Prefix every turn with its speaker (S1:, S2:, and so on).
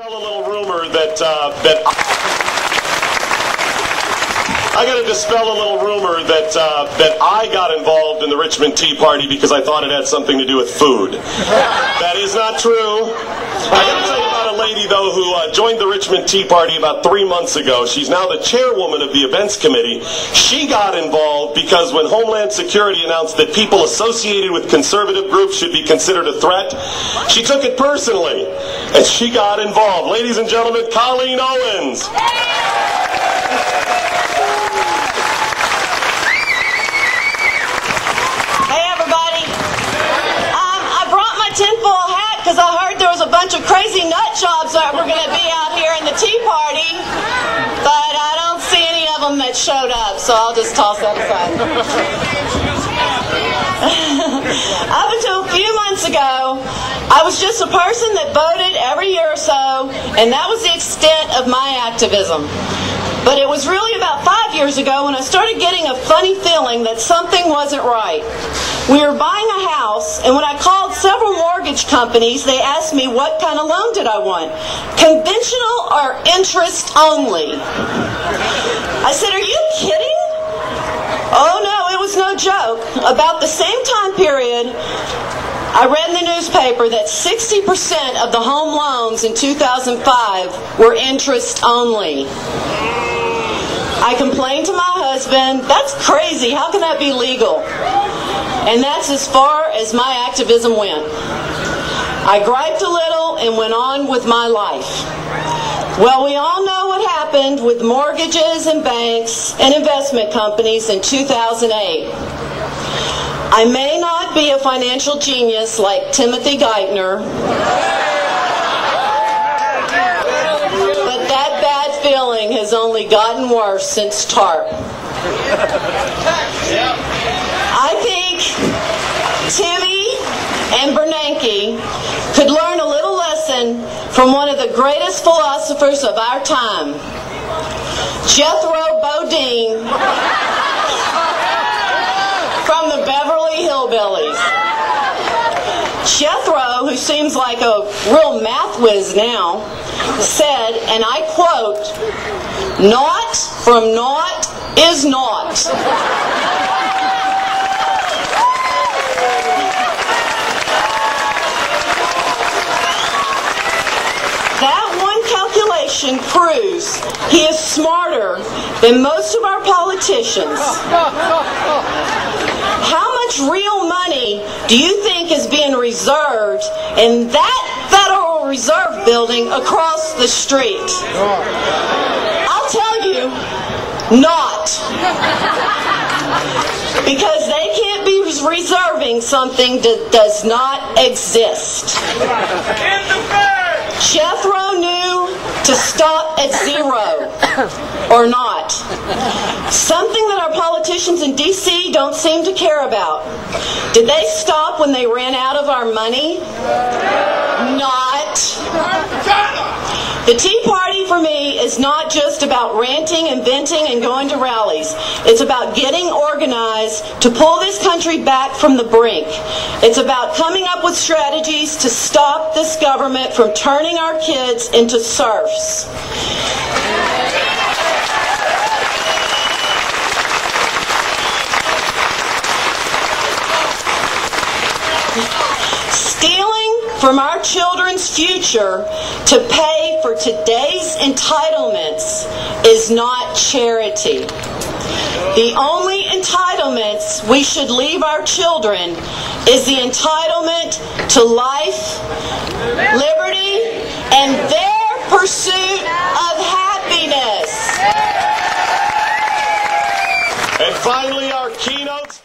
S1: A little rumor that I got to dispel a little rumor that I got involved in the Richmond Tea Party because I thought it had something to do with food. That is not true. I got to tell you about a lady, though, who joined the Richmond Tea Party about 3 months ago. She's now the chairwoman of the events committee. She got involved because when Homeland Security announced that people associated with conservative groups should be considered a threat, she took it personally, and she got involved. Ladies and gentlemen, Colleen Owens.
S2: Because I heard there was a bunch of crazy nut jobs that were going to be out here in the Tea Party, but I don't see any of them that showed up, so I'll just toss that aside. Up until a few months ago, I was just a person that voted every year or so, and that was the extent of my activism. But it was really about 5 years ago when I started getting a funny feeling that something wasn't right. We were buying a house, and when I called several mortgage companies, they asked me what kind of loan did I want. Conventional or interest only? I said, "Are you kidding?" Oh no, it was no joke. About the same time period, I read in the newspaper that 60% of the home loans in 2005 were interest only. I complained to my husband, "That's crazy, how can that be legal?" And that's as far as my activism went. I griped a little and went on with my life. Well, we all know what happened with mortgages and banks and investment companies in 2008. I may not be a financial genius like Timothy Geithner, but that bad feeling has only gotten worse since TARP. I think Timmy and Bernanke could learn a little lesson from one of the greatest philosophers of our time, Jethro Bodine from the Beverly Hillbillies. Jethro, who seems like a real math whiz now, said, and I quote, "Naught from naught is naught." That one calculation proves he is smarter than most of our politicians. How much real money do you think is being reserved in that Federal Reserve building across the street? I'll tell you, not. Because they can't be reserving something that does not exist. Jethro knew to stop at zero, or not. Something that our politicians in D.C. don't seem to care about. Did they stop when they ran out of our money? Not. The Tea Party for me is not just about ranting and venting and going to rallies. It's about getting organized to pull this country back from the brink. It's about coming up with strategies to stop this government from turning our kids into serfs. Stealing from our children's future to pay for today's entitlements is not charity. The only entitlements we should leave our children is the entitlement to life, liberty, and their pursuit of happiness.
S1: And finally, our keynote